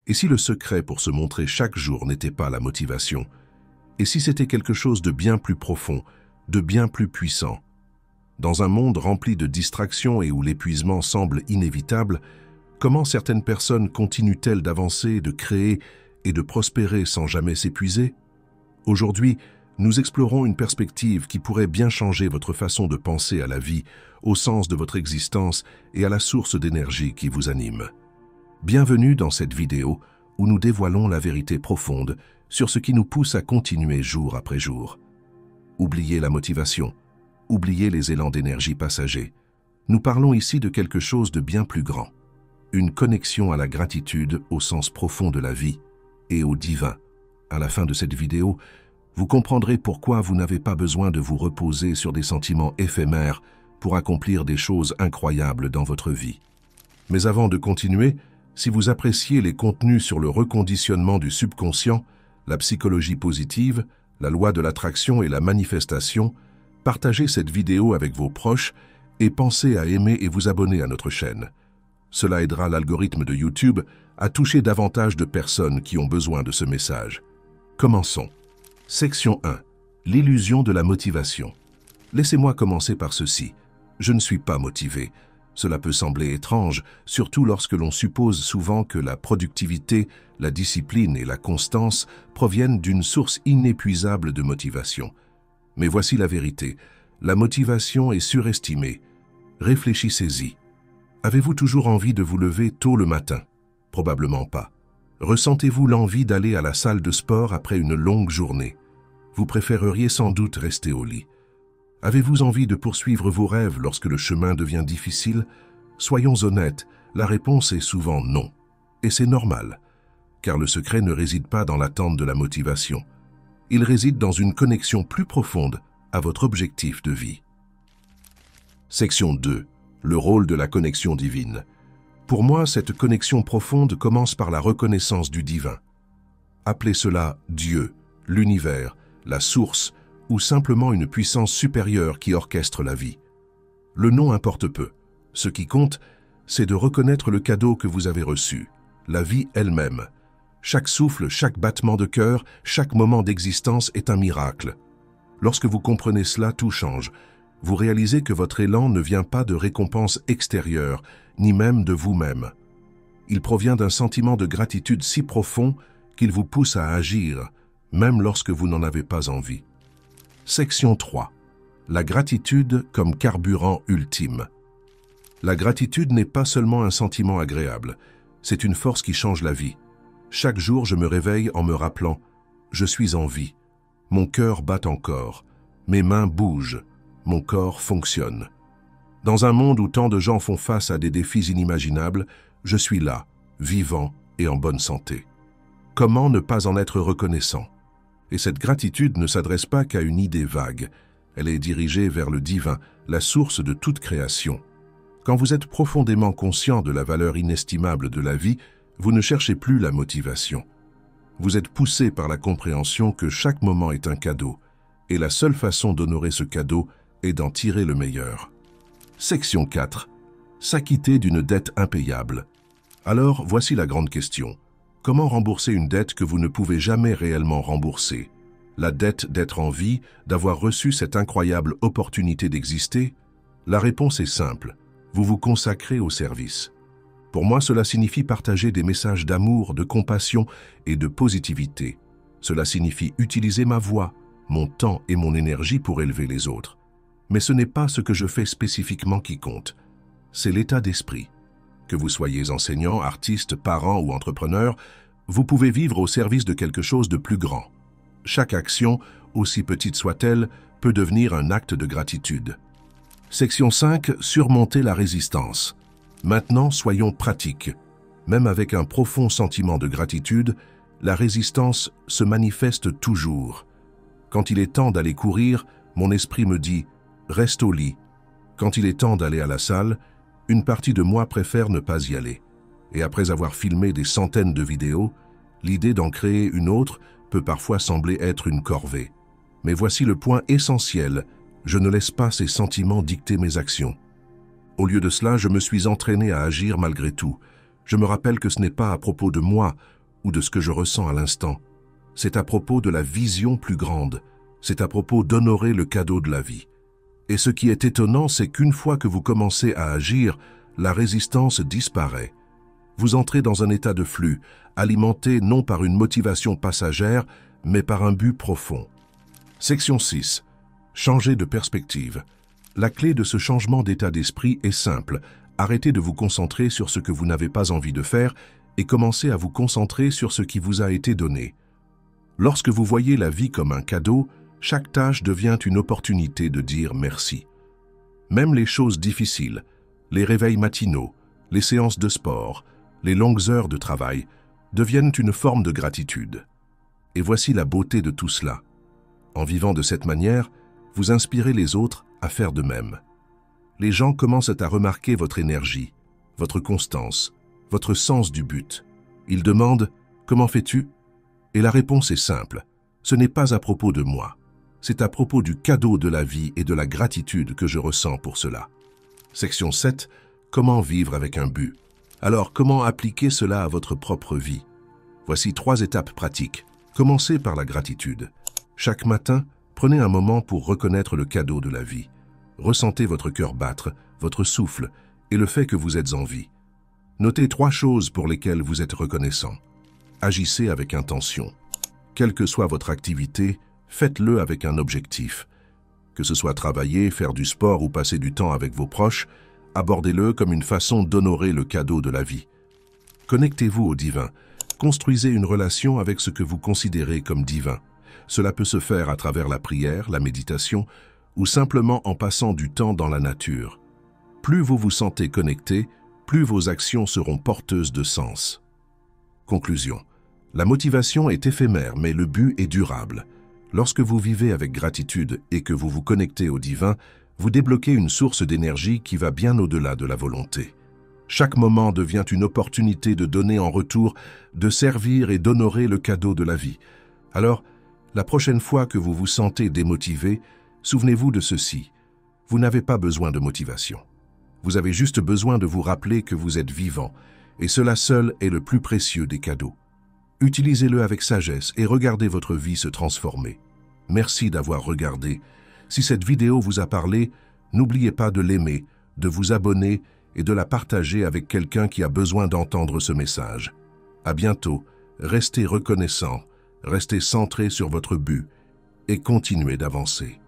Et si le secret pour se montrer chaque jour n'était pas la motivation? Et si c'était quelque chose de bien plus profond, de bien plus puissant? Dans un monde rempli de distractions et où l'épuisement semble inévitable, comment certaines personnes continuent-elles d'avancer, de créer et de prospérer sans jamais s'épuiser? Aujourd'hui, nous explorons une perspective qui pourrait bien changer votre façon de penser à la vie, au sens de votre existence et à la source d'énergie qui vous anime. Bienvenue dans cette vidéo où nous dévoilons la vérité profonde sur ce qui nous pousse à continuer jour après jour. Oubliez la motivation, oubliez les élans d'énergie passagers. Nous parlons ici de quelque chose de bien plus grand, une connexion à la gratitude au sens profond de la vie et au divin. À la fin de cette vidéo, vous comprendrez pourquoi vous n'avez pas besoin de vous reposer sur des sentiments éphémères pour accomplir des choses incroyables dans votre vie. Mais avant de continuer, si vous appréciez les contenus sur le reconditionnement du subconscient, la psychologie positive, la loi de l'attraction et la manifestation, partagez cette vidéo avec vos proches et pensez à aimer et vous abonner à notre chaîne. Cela aidera l'algorithme de YouTube à toucher davantage de personnes qui ont besoin de ce message. Commençons. Section 1. L'illusion de la motivation. Laissez-moi commencer par ceci. Je ne suis pas motivé. Cela peut sembler étrange, surtout lorsque l'on suppose souvent que la productivité, la discipline et la constance proviennent d'une source inépuisable de motivation. Mais voici la vérité. La motivation est surestimée. Réfléchissez-y. Avez-vous toujours envie de vous lever tôt le matin? Probablement pas. Ressentez-vous l'envie d'aller à la salle de sport après une longue journée? Vous préféreriez sans doute rester au lit. Avez-vous envie de poursuivre vos rêves lorsque le chemin devient difficile? Soyons honnêtes, la réponse est souvent non. Et c'est normal, car le secret ne réside pas dans l'attente de la motivation. Il réside dans une connexion plus profonde à votre objectif de vie. Section 2. Le rôle de la connexion divine. Pour moi, cette connexion profonde commence par la reconnaissance du divin. Appelez cela Dieu, l'univers, la source, ou simplement une puissance supérieure qui orchestre la vie. Le nom importe peu. Ce qui compte, c'est de reconnaître le cadeau que vous avez reçu, la vie elle-même. Chaque souffle, chaque battement de cœur, chaque moment d'existence est un miracle. Lorsque vous comprenez cela, tout change. Vous réalisez que votre élan ne vient pas de récompenses extérieures, ni même de vous-même. Il provient d'un sentiment de gratitude si profond qu'il vous pousse à agir, même lorsque vous n'en avez pas envie. Section 3. La gratitude comme carburant ultime. La gratitude n'est pas seulement un sentiment agréable, c'est une force qui change la vie. Chaque jour, je me réveille en me rappelant « Je suis en vie, mon cœur bat encore, mes mains bougent, mon corps fonctionne. » Dans un monde où tant de gens font face à des défis inimaginables, je suis là, vivant et en bonne santé. Comment ne pas en être reconnaissant? Et cette gratitude ne s'adresse pas qu'à une idée vague. Elle est dirigée vers le divin, la source de toute création. Quand vous êtes profondément conscient de la valeur inestimable de la vie, vous ne cherchez plus la motivation. Vous êtes poussé par la compréhension que chaque moment est un cadeau, et la seule façon d'honorer ce cadeau est d'en tirer le meilleur. Section 4. S'acquitter d'une dette impayable. Alors, voici la grande question. Comment rembourser une dette que vous ne pouvez jamais réellement rembourser? La dette d'être en vie, d'avoir reçu cette incroyable opportunité d'exister? La réponse est simple. Vous vous consacrez au service. Pour moi, cela signifie partager des messages d'amour, de compassion et de positivité. Cela signifie utiliser ma voix, mon temps et mon énergie pour élever les autres. Mais ce n'est pas ce que je fais spécifiquement qui compte. C'est l'état d'esprit. Que vous soyez enseignant, artiste, parent ou entrepreneur, vous pouvez vivre au service de quelque chose de plus grand. Chaque action, aussi petite soit-elle, peut devenir un acte de gratitude. Section 5. Surmonter la résistance. Maintenant, soyons pratiques. Même avec un profond sentiment de gratitude, la résistance se manifeste toujours. Quand il est temps d'aller courir, mon esprit me dit « Reste au lit ». Quand il est temps d'aller à la salle, une partie de moi préfère ne pas y aller. Et après avoir filmé des centaines de vidéos, l'idée d'en créer une autre peut parfois sembler être une corvée. Mais voici le point essentiel, je ne laisse pas ces sentiments dicter mes actions. Au lieu de cela, je me suis entraîné à agir malgré tout. Je me rappelle que ce n'est pas à propos de moi ou de ce que je ressens à l'instant. C'est à propos de la vision plus grande. C'est à propos d'honorer le cadeau de la vie. Et ce qui est étonnant, c'est qu'une fois que vous commencez à agir, la résistance disparaît. Vous entrez dans un état de flux, alimenté non par une motivation passagère, mais par un but profond. Section 6. Changer de perspective. La clé de ce changement d'état d'esprit est simple. Arrêtez de vous concentrer sur ce que vous n'avez pas envie de faire et commencez à vous concentrer sur ce qui vous a été donné. Lorsque vous voyez la vie comme un cadeau, chaque tâche devient une opportunité de dire merci. Même les choses difficiles, les réveils matinaux, les séances de sport, les longues heures de travail, deviennent une forme de gratitude. Et voici la beauté de tout cela. En vivant de cette manière, vous inspirez les autres à faire de même. Les gens commencent à remarquer votre énergie, votre constance, votre sens du but. Ils demandent « Comment fais-tu » Et la réponse est simple. Ce n'est pas à propos de moi. C'est à propos du cadeau de la vie et de la gratitude que je ressens pour cela. Section 7. Comment vivre avec un but? Alors, comment appliquer cela à votre propre vie? Voici 3 étapes pratiques. Commencez par la gratitude. Chaque matin, prenez un moment pour reconnaître le cadeau de la vie. Ressentez votre cœur battre, votre souffle et le fait que vous êtes en vie. Notez 3 choses pour lesquelles vous êtes reconnaissant. Agissez avec intention. Quelle que soit votre activité, faites-le avec un objectif. Que ce soit travailler, faire du sport ou passer du temps avec vos proches, abordez-le comme une façon d'honorer le cadeau de la vie. Connectez-vous au divin. Construisez une relation avec ce que vous considérez comme divin. Cela peut se faire à travers la prière, la méditation, ou simplement en passant du temps dans la nature. Plus vous vous sentez connecté, plus vos actions seront porteuses de sens. Conclusion. La motivation est éphémère, mais le but est durable. Lorsque vous vivez avec gratitude et que vous vous connectez au divin, vous débloquez une source d'énergie qui va bien au-delà de la volonté. Chaque moment devient une opportunité de donner en retour, de servir et d'honorer le cadeau de la vie. Alors, la prochaine fois que vous vous sentez démotivé, souvenez-vous de ceci. Vous n'avez pas besoin de motivation. Vous avez juste besoin de vous rappeler que vous êtes vivant, et cela seul est le plus précieux des cadeaux. Utilisez-le avec sagesse et regardez votre vie se transformer. Merci d'avoir regardé. Si cette vidéo vous a parlé, n'oubliez pas de l'aimer, de vous abonner et de la partager avec quelqu'un qui a besoin d'entendre ce message. À bientôt, restez reconnaissant, restez centré sur votre but et continuez d'avancer.